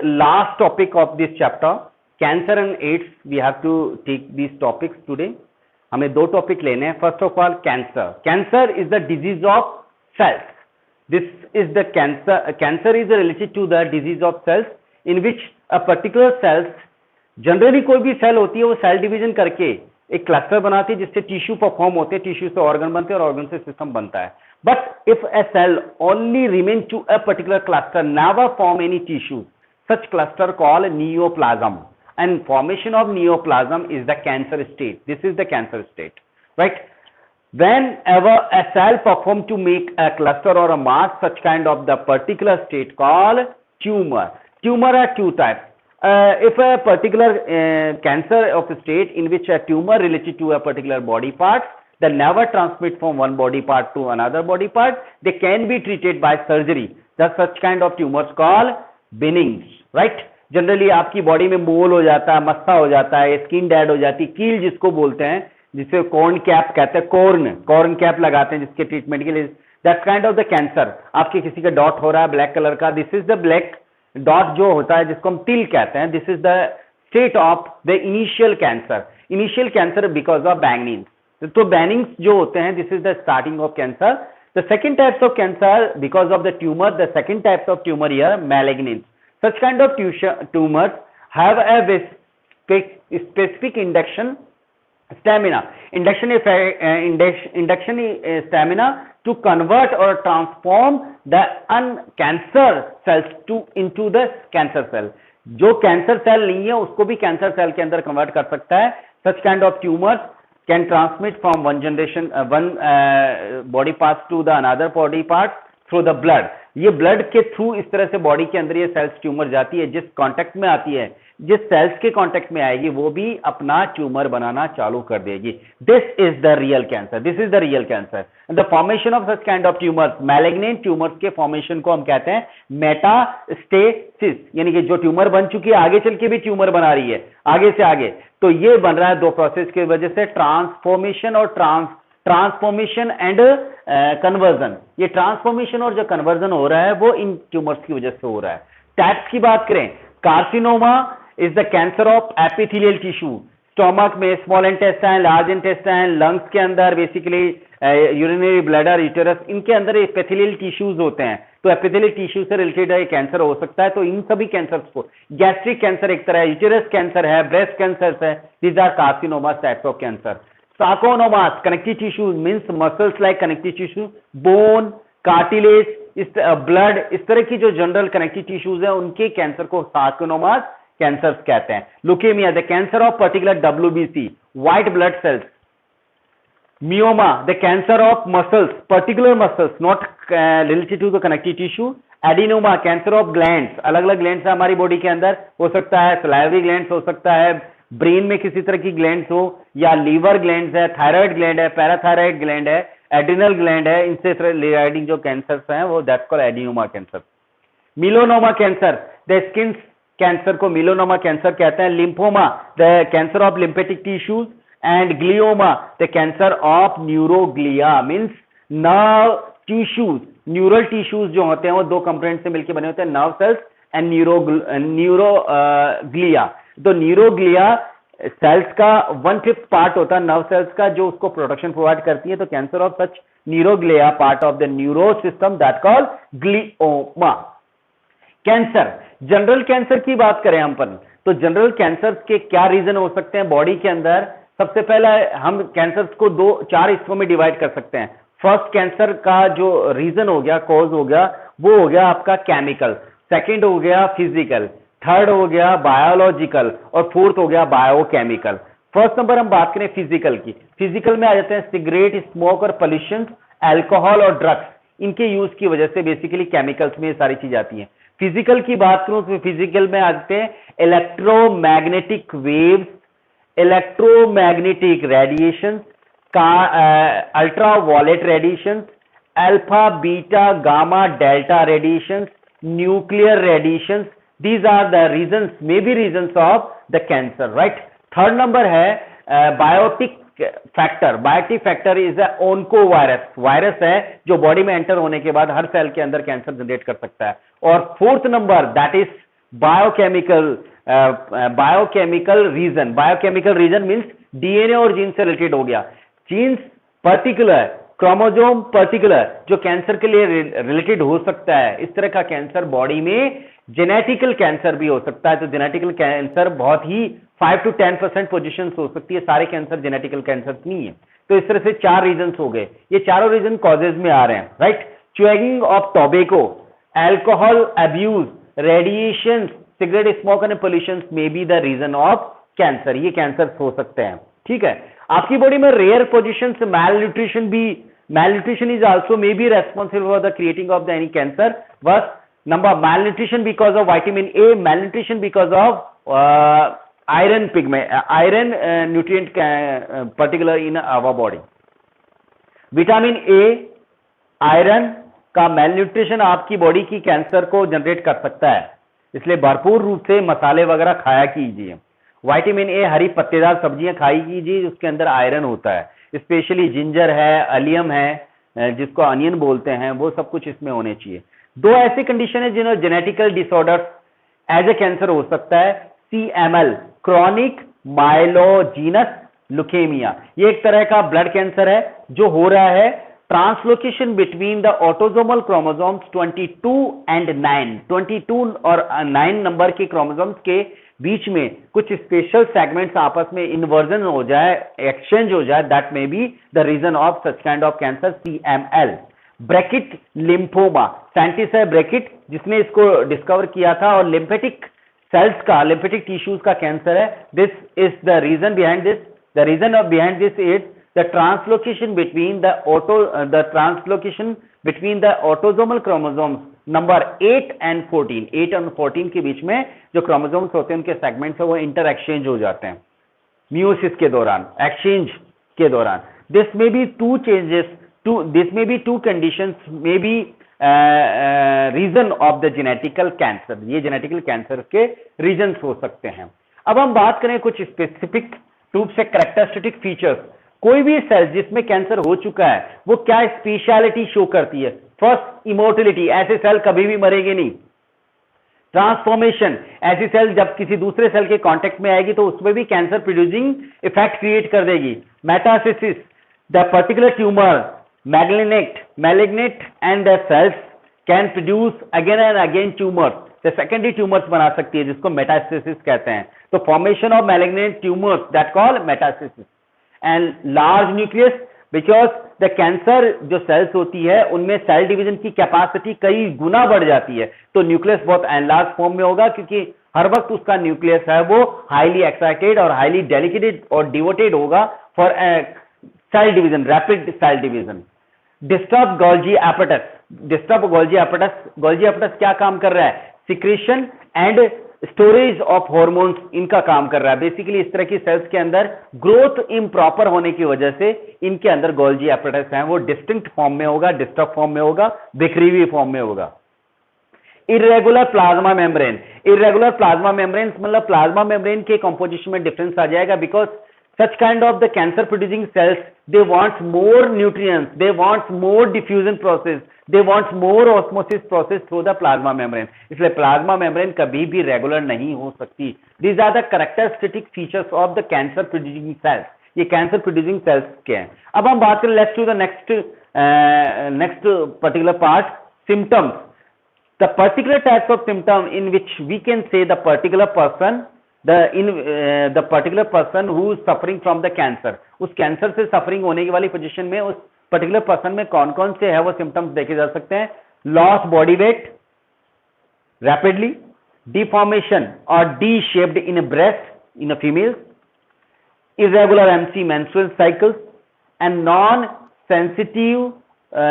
last topic of this chapter, cancer and AIDS. We have to take these topics today. हमें दो topic लेने हैं. First of all cancer is the disease of cells. This is the cancer is related to the disease of cells in which a particular cells, generally कोई भी cell होती है वो cell division करके एक क्लस्टर बनाती है जिससे टिश्यू फॉर्म होते हैं, टिश्यू से ऑर्गन बनते हैं और ऑर्गन से सिस्टम बनता है. But if a cell only remain to a particular cluster, never form any tissue, such cluster called neoplasm, and formation of neoplasm is the cancer state. This is the cancer state, right? Whenever a cell perform to make a cluster or a mass, such kind of the particular state called tumor. Tumor are two types. If a particular cancer of a state in which a tumor related to a particular body part, they never transmit from one body part to another body part, they can be treated by surgery. The such kind of tumors called benign, right. Generally आपकी body में मोल हो जाता है, मस्सा हो जाता है, skin dead हो जाती है, कील जिसको बोलते हैं, जिसे कॉर्न कैप कहते हैं, कॉर्न कैप लगाते हैं जिसके ट्रीटमेंट के लिए. That kind of the cancer. आपके किसी का डॉट हो रहा है ब्लैक कलर का, this is the black dot जो होता है जिसको हम टिल कहते हैं. This is the state of the initial cancer because of benign. तो बैंगनीन जो होते हैं, this is the starting of cancer. The second types of cancer because of the tumour, the second types of tumour here malignant. Such kind of tumors have a specific induction stamina to convert or transform the cancer cells into the cancer cell. जो cancer cell नहीं है उसको भी cancer cell के अंदर convert कर सकता है. Such kind of tumors can transmit from one body parts to the another body part through the blood. ये ब्लड के थ्रू इस तरह से बॉडी के अंदर ये सेल्स ट्यूमर जाती है. जिस कांटेक्ट में आती है, जिस सेल्स के कांटेक्ट में आएगी वो भी अपना ट्यूमर बनाना चालू कर देगी. This is the real cancer. The formation of such kind of tumours, malignant tumours के फॉर्मेशन को हम कहते हैं मेटास्टेसिस. यानी कि जो ट्यूमर बन चुकी है आगे चल के भी ट्यूमर बना रही है आगे से आगे. तो ये बन रहा है दो प्रोसेस की वजह से, ट्रांसफॉर्मेशन एंड कन्वर्जन. ये ट्रांसफॉर्मेशन और जो कन्वर्जन हो रहा है वो इन ट्यूमर्स की वजह से हो रहा है. टाइप्स की बात करें, carcinoma is the cancer of epithelial tissue. Stomach में, small intestine, large intestine, lungs के अंदर, बेसिकली यूरिनरी ब्लैडर, यूटेरस, इनके अंदर एपिथेलियल टिश्यूज होते हैं. तो एपिथेलियल टिश्यू से रिलेटेड कैंसर हो सकता है. तो इन सभी कैंसर्स को, गैस्ट्रिक कैंसर एक तरह है, यूटेरस कैंसर है, ब्रेस्ट कैंसर है, these are carcinoma types of cancer. Sarcomas, connective tissue means muscles like connective tissue, bone, cartilage, blood, इस तरह की जो जनरल कनेक्टिव टिश्यूज है उनके कैंसर को sarcomas कैंसर कहते हैं. Leukemia, the cancer of particular WBC, white blood cells. Myoma, the cancer of muscles, particular muscles, not related to the connective tissue. Adenoma, cancer of glands, अलग अलग glands है हमारी body के अंदर, हो सकता है salivary glands, हो सकता है ब्रेन में किसी तरह की ग्लैंड्स हो, या लीवर ग्लैंड्स है, थायराइड ग्लैंड है, पैराथायराइड ग्लैंड है, एड्रिनल ग्लैंड है. इनसे रिलेटेड जो कैंसर्स हैं वो that's called adenoma cancer. Melanoma cancer, the skin cancer को मिलोनोमा कैंसर कहते हैं. Lymphoma, the cancer of lymphatic tissues. And glioma, the cancer of neuroglia, means nerve tissues. Neural tissues जो होते हैं वो दो कंपोनेंट से मिलकर बने होते हैं, नर्व सेल्स एंड न्यूरोग्लिया. तो न्यूरोग्लिया सेल्स का 1/5 पार्ट होता है नर्व सेल्स का, जो उसको प्रोटेक्शन प्रोवाइड करती है. तो cancer of such neuroglia part of the neuro system that called glioma. Cancer, general cancer की बात करें हम पर, तो जनरल कैंसर के क्या रीजन हो सकते हैं बॉडी के अंदर. सबसे पहले हम कैंसर्स को 4 हिस्सों में डिवाइड कर सकते हैं. फर्स्ट कैंसर का जो रीजन हो गया, कॉज हो गया, वो हो गया आपका केमिकल. सेकेंड हो गया फिजिकल, थर्ड हो गया बायोलॉजिकल, और फोर्थ हो गया बायोकेमिकल. फर्स्ट नंबर हम बात करें फिजिकल की. फिजिकल में आ जाते हैं सिगरेट, स्मोक और पॉल्यूशन, अल्कोहल और ड्रग्स. इनके यूज की वजह से बेसिकली केमिकल्स में ये सारी चीज आती हैं. फिजिकल की बात करूं तो फिजिकल में आ जाते हैं इलेक्ट्रोमैग्नेटिक वेव्स, इलेक्ट्रोमैग्नेटिक रेडिएशन का, ultraviolet radiation, alpha, beta, gamma, delta radiation, nuclear radiation. These are the reasons, maybe reasons of the cancer, right? Third number है biotic factor. Biotic factor is a oncovirus. Virus है जो body में enter होने के बाद हर cell के अंदर cancer generate कर सकता है. और fourth number that is biochemical reason means DNA और जीन से रिलेटेड हो गया, जीन्स पर्टिकुलर, क्रोमोजोम पर्टिकुलर, जो कैंसर के लिए रिलेटेड हो सकता है। इस तरह का कैंसर बॉडी में जेनेटिकल कैंसर भी हो सकता है। तो जेनेटिकल कैंसर बहुत ही 5 to 10% पोजिशन हो सकती है, सारे कैंसर जेनेटिकल कैंसर नहीं है। तो इस तरह से 4 रीजन हो गए, ये चारों रीजन कॉजेज में आ रहे हैं, right. Chewing of tobacco, alcohol abuse, radiation, cigarette smoke and pollution may be the reason of cancer, ये कैंसर हो सकते हैं, ठीक है। आपकी बॉडी में रेयर पोजिशन से malnutrition is also may be responsible for the creating of the any cancer. Was number malnutrition because of vitamin A, malnutrition because of iron pigment, iron nutrient particular in our body. Vitamin A, iron का malnutrition आपकी body की cancer को generate कर सकता है, इसलिए भरपूर रूप से मसाले वगैरह खाया कीजिए। विटामिन ए, हरी पत्तेदार सब्जियां खाई कीजिए, उसके अंदर आयरन होता है, स्पेशली जिंजर है, अलियम है, जिसको अनियन बोलते हैं, वो सब कुछ इसमें होने चाहिए। दो ऐसी कंडीशन है जिन्हें genetical disorder as a cancer हो सकता है, CML, क्रॉनिक माइलोजीनस ल्यूकेमिया, ये एक तरह का ब्लड कैंसर है जो हो रहा है translocation between the autosomal chromosomes 22 and 9, 22 और 9 नंबर के क्रोमोसोम्स के बीच में कुछ स्पेशल सेगमेंट्स आपस में इन्वर्जन हो जाए, एक्सचेंज हो जाए, that may be the reason of such kind of cancer, CML। Bracket lymphoma, scientist है ब्रैकेट जिसने इसको डिस्कवर किया था, और लिम्फेटिक सेल्स का, लिम्फेटिक टिश्यूज का कैंसर है। This is the reason behind this, the reason behind this is the translocation between the autosomal chromosomes number 8 and 14, 8 और 14 के बीच में जो क्रोमोसोम्स होते हैं उनके सेगमेंट्स है वो इंटर एक्सचेंज हो जाते हैं म्यूसिस के दौरान, एक्सचेंज के दौरान। This may be two changes, this may be two conditions may be reason of the genetical cancer, ये जेनेटिकल कैंसर के रीजन हो सकते हैं। अब हम बात करें कुछ स्पेसिफिक रूप से कैरेक्टरिस्टिक फीचर्स, कोई भी सेल जिसमें कैंसर हो चुका है वो क्या स्पेशलिटी शो करती है। फर्स्ट, इमोर्टिलिटी, ऐसे सेल कभी भी मरेंगे नहीं। ट्रांसफॉर्मेशन, ऐसी सेल जब किसी दूसरे सेल के कांटेक्ट में आएगी तो उसमें भी कैंसर प्रोड्यूसिंग इफेक्ट क्रिएट कर देगी। Metastasis, the particular tumour malignant and the cells can produce again and again tumors, the secondary tumors बना सकती है जिसको मेटास्टेसिस कहते हैं। तो formation of malignant tumors that call metastasis and large nucleus, because the cancer जो sales होती है उनमें सेल डिवीजन की कैपेसिटी कई गुना बढ़ जाती है, तो न्यूक्लियस बहुत एनलार्ज फॉर्म में होगा क्योंकि हर वक्त उसका न्यूक्लियस है वो हाईली एक्साइटेड और हाईली डेलिकेटेड और डिवोटेड होगा for cell division, rapid cell division. Disturb Golgi apparatus, disturb Golgi apparatus, Golgi apparatus क्या काम कर रहा है? Secretion and storage of hormones इनका काम कर रहा है। बेसिकली इस तरह की सेल्स के अंदर ग्रोथ इम्प्रॉपर होने की वजह से इनके अंदर गोल्जी एपेटस है वो डिस्टिंक्ट फॉर्म में होगा, डिस्टर्ब फॉर्म में होगा, बिखरी हुई फॉर्म में होगा। Irregular plasma membrane, irregular plasma membrane मतलब प्लाज्मा मेम्ब्रेन के कंपोजिशन में डिफरेंस आ जाएगा, because such kind of the cancer producing cells, they want more nutrients, they want more diffusion process, they want more osmosis process through the plasma membrane, इसलिए plasma membrane कभी भी regular नहीं हो सकती। These are the characteristic features of the cancer producing cells, ये cancer producing cells के हैं। अब हम बात करें, let's to the next particular part, symptoms, the particular types of symptom in which we can say the particular person, the particular person who is suffering from the cancer, उस cancer से suffering होने की वाली position में उस particular person में कौन कौन से है वो सिम्टम्स देखे जा सकते हैं। Loss body weight rapidly, deformation और D shaped in a breast in a female, irregular MC menstrual cycles and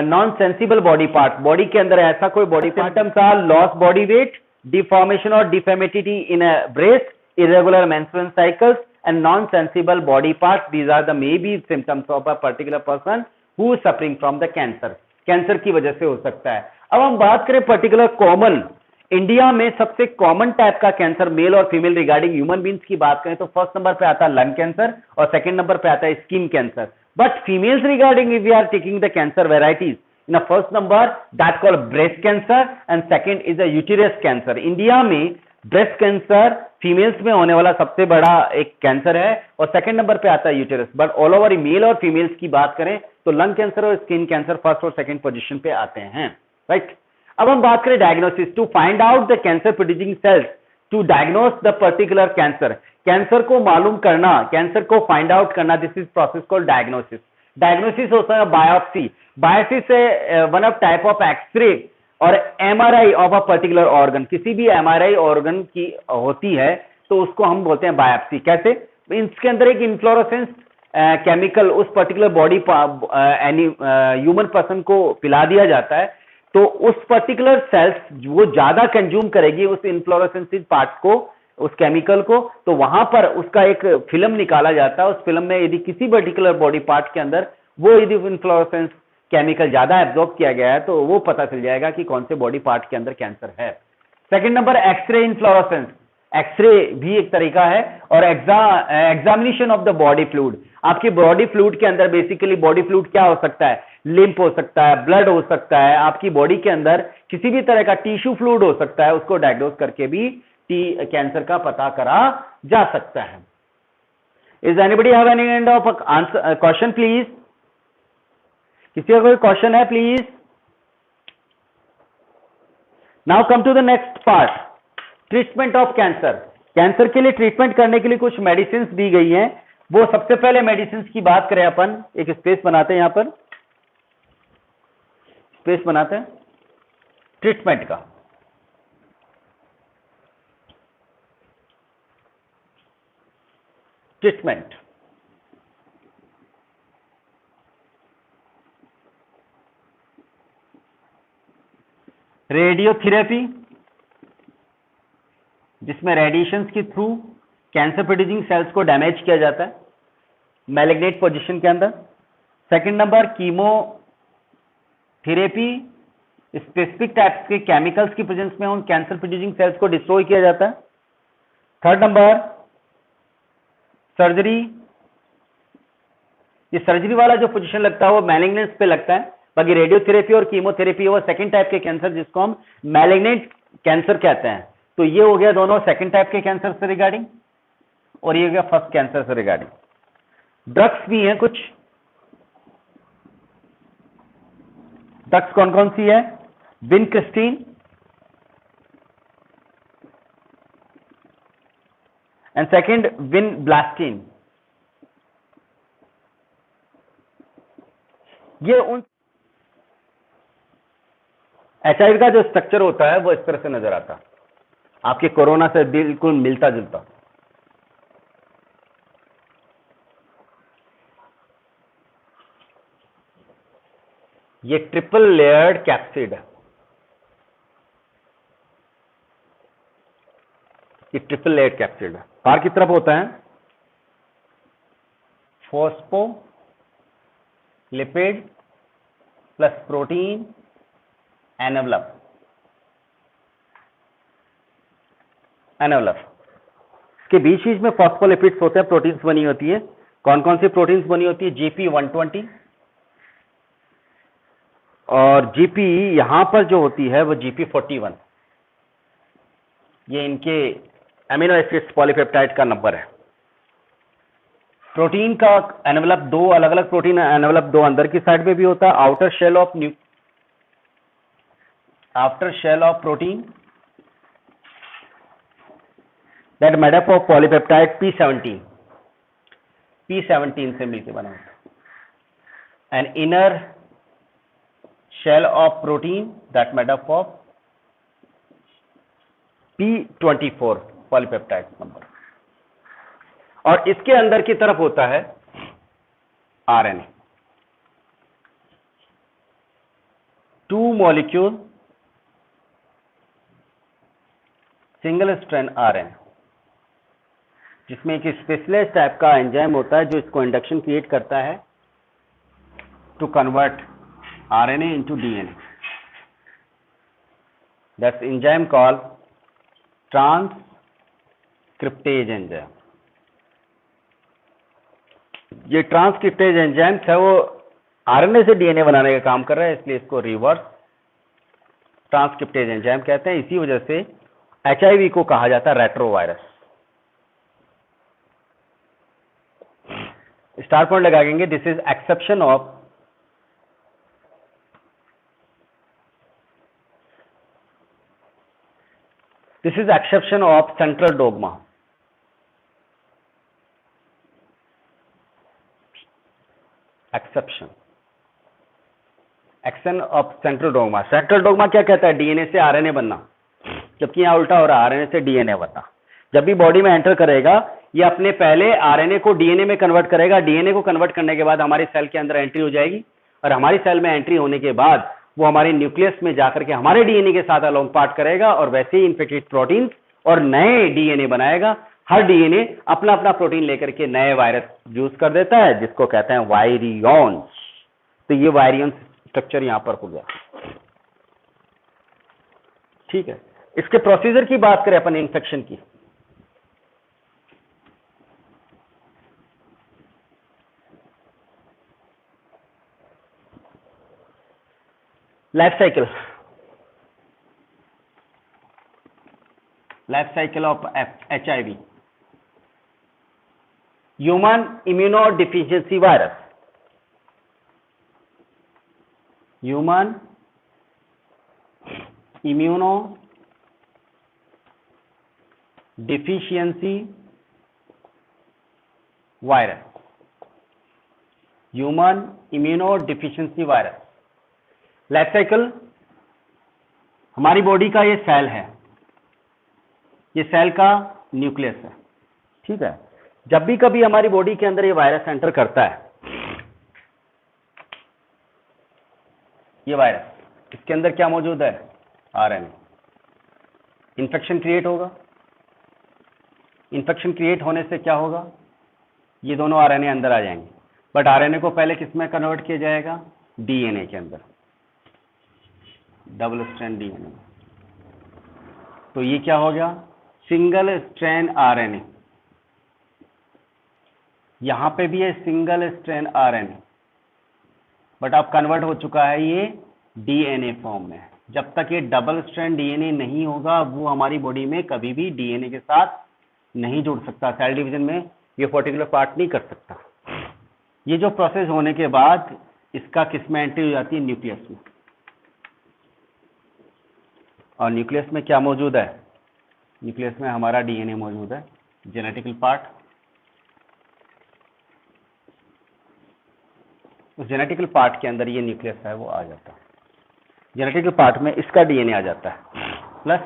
non sensible body part, body के अंदर ऐसा कोई body symptoms are loss body weight, deformation और deformity in a breast, irregular menstrual cycles and non-sensible body parts. These are the maybe symptoms of a particular person who is suffering from the cancer. Cancer की वजह से हो सकता है। अब हम बात करें पर्टिकुलर कॉमन, इंडिया में सबसे कॉमन टाइप का कैंसर मेल और फीमेल रिगार्डिंग ह्यूमन बींग्स की बात करें तो फर्स्ट नंबर पे आता है लंग कैंसर और सेकंड नंबर पे आता है skin cancer. But females regarding if we are taking the cancer varieties, in the first number that called breast cancer and second is the uterus cancer. India में breast cancer females में होने वाला सबसे बड़ा एक कैंसर है और second number पे आता है uterus. But all over male और फीमेल्स की बात करें तो लंग कैंसर और स्किन कैंसर फर्स्ट और सेकंड पोजीशन पे आते हैं, राइट। अब हम बात करें diagnosis, to find out the cancer producing cells to diagnose the particular cancer. Cancer को मालूम करना, कैंसर को फाइंड आउट करना, this is process called diagnosis. Diagnosis होता है बायोप्सी। बायोप्सी से one of type of x ray और MRI of a particular organ, किसी भी एमआरआई ऑर्गन की होती है तो उसको हम बोलते हैं बायोप्सी। कैसे? इसके अंदर एक इन्फ्लोरोसेंस केमिकल उस पर्टिकुलर बॉडी ह्यूमन पर्सन को पिला दिया जाता है, तो उस पर्टिकुलर सेल्स वो ज्यादा कंज्यूम करेगी उस इन्फ्लोरोसेंस पार्ट को, उस केमिकल को, तो वहां पर उसका एक फिल्म निकाला जाता है। उस फिल्म में यदि किसी पर्टिकुलर बॉडी पार्ट के अंदर वो यदि इन्फ्लोरोसेंस केमिकल ज्यादा एब्जॉर्ब किया गया है तो वो पता चल जाएगा कि कौन से बॉडी पार्ट के अंदर कैंसर है। Second number x-ray inflorescence. X-ray भी एक तरीका है और examination of the body fluid. आपकी बॉडी फ्लूइड के अंदर बेसिकली बॉडी फ्लूइड क्या हो सकता है? लिम्फ हो सकता है, ब्लड हो सकता है, आपकी बॉडी के अंदर किसी भी तरह का टिश्यू फ्लूइड हो सकता है, उसको डायग्नोस करके भी कैंसर का पता करा जा सकता है। Is anybody have any kind of answer question please? किसी का कोई क्वेश्चन है प्लीज? Now come to the next part, treatment of cancer. Cancer के लिए ट्रीटमेंट करने के लिए कुछ मेडिसिन दी गई हैं। वो सबसे पहले मेडिसिन की बात करें, अपन एक स्पेस बनाते हैं, यहां पर स्पेस बनाते हैं ट्रीटमेंट का। ट्रीटमेंट रेडियोथेरेपी, जिसमें रेडिएशंस के थ्रू कैंसर प्रोड्यूसिंग सेल्स को डैमेज किया जाता है मैलिग्नेंट पोजीशन के अंदर। Second number chemotherapy, specific types के केमिकल्स की प्रेजेंस में उन कैंसर प्रोड्यूसिंग सेल्स को डिस्ट्रॉय किया जाता है। Third number surgery. ये सर्जरी वाला जो पोजीशन लगता है वो मैलिग्नेंस पे लगता है, बाकी रेडियोथेरेपी और कीमोथेरेपी वो सेकंड टाइप के कैंसर जिसको हम मैलिग्नेंट कैंसर कहते हैं। तो ये हो गया दोनों सेकंड टाइप के कैंसर से रिगार्डिंग और ये हो गया फर्स्ट कैंसर से रिगार्डिंग। ड्रग्स भी हैं कुछ। ड्रग्स कौन कौन सी है? विनक्रिस्टीन एंड सेकंड विनब्लास्टिन। ये उन एचआईवी का जो स्ट्रक्चर होता है वो इस तरह से नजर आता है, आपके कोरोना से बिल्कुल मिलता जुलता। ये ट्रिपल लेयर्ड कैप्सिड है, ये ट्रिपल लेयर्ड कैप्सिड है। बाहर की तरफ होता है फोस्फोलिपिड प्लस प्रोटीन एनवलप। इसके बीच बीच में फॉस्फोलिपिड्स होते हैं, प्रोटीन्स बनी होती है। कौन कौन सी प्रोटीन्स बनी होती है? GP120 और GP यहां पर जो होती है वो GP41। ये इनके अमीनो एसिड्स पॉलीपेप्टाइड का नंबर है। प्रोटीन का एनवलप दो अलग अलग प्रोटीन एनवलप दो अंदर की साइड में भी होता है। Outer shell of protein that made up of polypeptide P17 से मिलकर बना होता है। and inner shell of protein that made up of P24 polypeptide number। और इसके अंदर की तरफ होता है RNA, 2 molecule single strand RNA, जिसमें एक स्पेशलिस्ट टाइप का एंजाइम होता है जो इसको इंडक्शन क्रिएट करता है to convert RNA into DNA। That's enzyme called transcriptase enzyme. ये ट्रांसक्रिप्टेज एंजाइम है वो RNA से DNA बनाने का काम कर रहा है, इसलिए इसको रिवर्स ट्रांसक्रिप्टेज एंजाइम कहते हैं। इसी वजह से HIV को कहा जाता है रेट्रोवायरस। स्टार पॉइंट लगाएंगे, this is exception of central dogma. Exception of central dogma. Central dogma क्या कहता है? डीएनए से आरएनए बनना, जबकि यहां उल्टा हो रहा है, आरएनए से डीएनए बनना। जब भी बॉडी में एंटर करेगा, ये अपने पहले आरएनए को डीएनए में कन्वर्ट करेगा, डीएनए को कन्वर्ट करने के बाद हमारी सेल के अंदर एंट्री हो जाएगी, और हमारी सेल में एंट्री होने के बाद वो हमारे न्यूक्लियस में जाकर के हमारे डीएनए के साथ अलोंग पार्ट करेगा, और वैसे ही इन्फेक्टेड प्रोटीन्स और नए डीएनए बनाएगा। हर डीएनए अपना अपना प्रोटीन लेकर के नए वायरस यूज कर देता है, जिसको कहते हैं वायरियॉन्स। तो ये वायरियॉन्स स्ट्रक्चर यहां पर हो गया, ठीक है। इसके प्रोसीजर की बात करें अपन इन्फेक्शन की, life cycle of HIV, human immunodeficiency virus, human immunodeficiency virus, human immunodeficiency virus. Life cycle, हमारी बॉडी का ये सेल है, ये सेल का न्यूक्लियस है, ठीक है। जब भी कभी हमारी बॉडी के अंदर ये वायरस एंटर करता है, ये वायरस, इसके अंदर क्या मौजूद है? आरएनए। इन्फेक्शन क्रिएट होगा। इन्फेक्शन क्रिएट होने से क्या होगा? ये दोनों आरएनए अंदर आ जाएंगे, बट आरएनए को पहले किस में कन्वर्ट किया जाएगा? डीएनए के अंदर, डबल स्ट्रैंड डीएनए। तो ये क्या हो गया? Single strand RNA. यहां पे भी है सिंगल स्ट्रैंड आरएनए, बट अब कन्वर्ट हो चुका है ये डीएनए फॉर्म में। जब तक ये डबल स्ट्रैंड डीएनए नहीं होगा, वो हमारी बॉडी में कभी भी डीएनए के साथ नहीं जुड़ सकता, सेल डिवीजन में ये पर्टिकुलर पार्ट नहीं कर सकता। ये जो प्रोसेस होने के बाद इसका किस में एंट्री हो जाती है? न्यूक्लियस में। और न्यूक्लियस में क्या मौजूद है? न्यूक्लियस में हमारा डीएनए मौजूद है, जेनेटिकल पार्ट। उस जेनेटिकल पार्ट के अंदर ये न्यूक्लियस है वो आ जाता है। जेनेटिकल पार्ट में इसका डीएनए आ जाता है, प्लस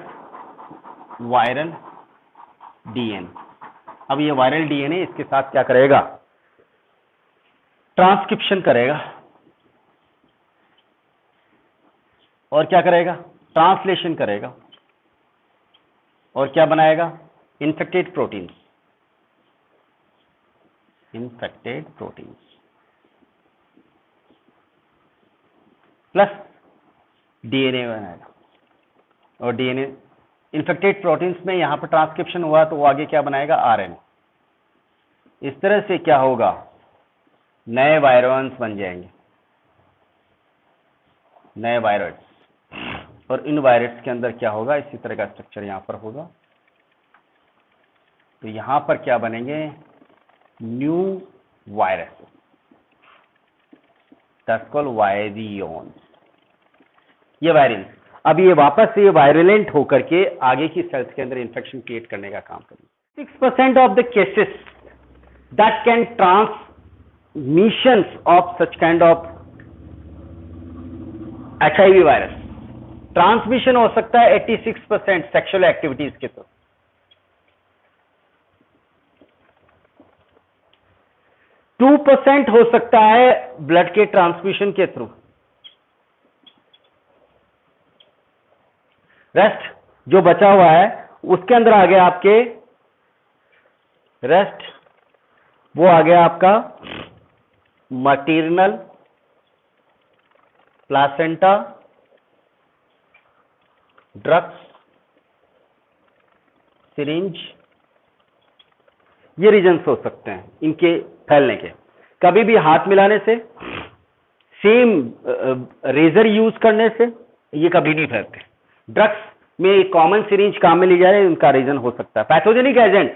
वायरल डीएनए। अब ये वायरल डीएनए इसके साथ क्या करेगा? ट्रांसक्रिप्शन करेगा, और क्या करेगा? ट्रांसलेशन करेगा, और क्या बनाएगा? Infected proteins, infected proteins plus DNA बनाएगा। और डीएनए इन्फेक्टेड प्रोटीन्स में यहां पर ट्रांसक्रिप्शन हुआ तो वो आगे क्या बनाएगा? आरएनए। इस तरह से क्या होगा? नए वायरस बन जाएंगे, नए वायरस। और इन वायरस के अंदर क्या होगा? इसी तरह का स्ट्रक्चर यहां पर होगा। तो यहां पर क्या बनेंगे? New virus, that's called virions. ये वायरिन, अब ये वापस से ये वायरुलेंट होकर के आगे की सेल्स के अंदर इंफेक्शन क्रिएट करने का काम करेंगे। 6% of the cases that can transmissions of such kind of HIV virus, transmission हो सकता है 86% सेक्सुअल एक्टिविटीज के थ्रू। 2% हो सकता है ब्लड के ट्रांसमिशन के थ्रू। रेस्ट जो बचा हुआ है उसके अंदर आ गया आपके, रेस्ट वो आ गया आपका मैटरनल, प्लासेंटा, ड्रग्स, सिरिंज, ये रीजन्स हो सकते हैं इनके फैलने के। कभी भी हाथ मिलाने से, सेम रेजर यूज करने से ये कभी नहीं फैलते। ड्रग्स में कॉमन सिरिंज काम में ली जा रही है, उनका रीजन हो सकता है। पैथोजेनिक एजेंट,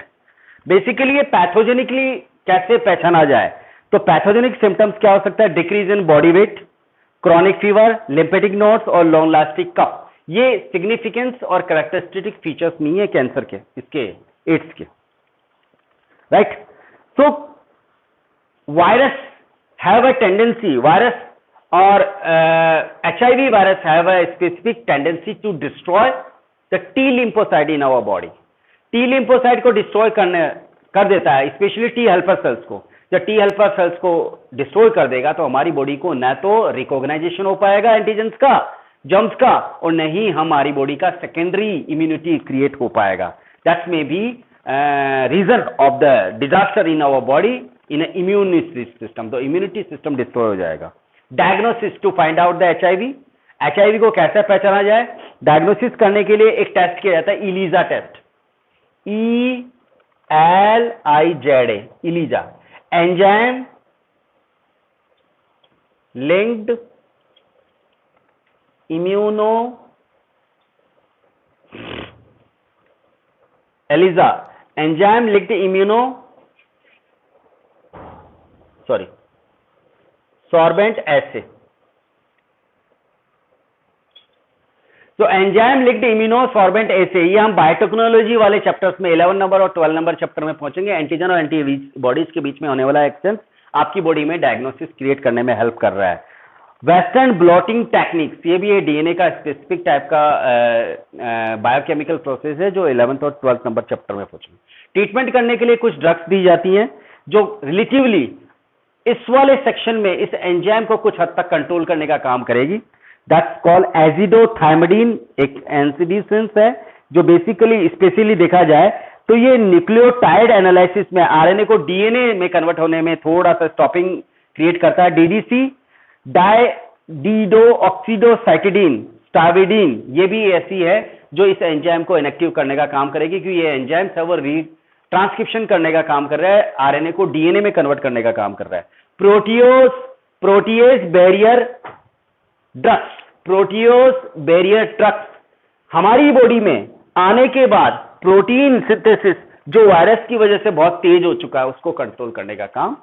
बेसिकली ये पैथोजेनिकली कैसे पहचाना जाए, तो पैथोजेनिक सिम्टम्स क्या हो सकता है, decrease in body weight, chronic fever, lymphatic nodes और लॉन्ग लास्टिंग कफ। ये सिग्निफिकेंस और कैरेक्टरिस्टिक फीचर्स नहीं है कैंसर के, इसके एड्स के, right. So virus have a tendency, virus और HIV virus have a specific tendency to destroy the T lymphocyte in our body. T lymphocyte को डिस्ट्रॉय कर देता है, स्पेशली T हेल्पर सेल्स को। जब T हेल्पर सेल्स को destroy कर देगा तो हमारी बॉडी को न तो रिकॉग्नाइजेशन हो पाएगा एंटीजेंस का, जर्म्स का, और नहीं हमारी बॉडी का सेकेंडरी इम्यूनिटी क्रिएट हो पाएगा। That may be reason of the disaster in our body in immunity system. तो इम्यूनिटी सिस्टम डिस्ट्रॉय हो जाएगा। Diagnosis to find out the HIV को कैसे पहचाना जाए, डायग्नोसिस करने के लिए एक टेस्ट किया जाता है, ELISA test, ELIZA, ELISA, enzyme linked immuno, ELIZA, enzyme linked immuno sorbent assay. तो enzyme linked immuno sorbent assay, ये हम बायोटेक्नोलॉजी वाले चैप्टर्स में 11 नंबर और 12 नंबर चैप्टर में पहुंचेंगे। एंटीजन और एंटीबॉडीज के बीच में होने वाला एक्सचेंज आपकी बॉडी में डायग्नोसिस क्रिएट करने में हेल्प कर रहा है। वेस्टर्न ब्लॉटिंग टेक्निक्स, ये भी डीएनए का स्पेसिफिक टाइप का बायोकेमिकल प्रोसेस है जो 11th और 12th नंबर चैप्टर में पहुंचेंगे। ट्रीटमेंट करने के लिए कुछ ड्रग्स दी जाती हैं जो रिलेटिवली इस वाले सेक्शन में इस एंजाइम को कुछ हद तक कंट्रोल करने का काम करेगी। दैट्स कॉल्ड एजिडोथाइमिडीन, एक एंसिडिसेंस है जो बेसिकली स्पेशली देखा जाए तो ये न्यूक्लियोटाइड एनालिसिस में आरएनए को डीएनए में कन्वर्ट होने में थोड़ा सा स्टॉपिंग क्रिएट करता है। डीडीसी, डाइडिडोऑक्सीडोसाइटिडीन, स्टाविडीन, ये भी ऐसी है जो इस एंजाइम को इनएक्टिव करने का काम करेगी, क्योंकि ये एंजाइम सब ट्रांसक्रिप्शन करने का काम कर रहा है, आरएनए को डीएनए में कन्वर्ट करने का काम कर रहा है। Protease barrier drugs, protease barrier drugs हमारी बॉडी में आने के बाद प्रोटीन सिंथेसिस जो वायरस की वजह से बहुत तेज हो चुका है उसको कंट्रोल करने का काम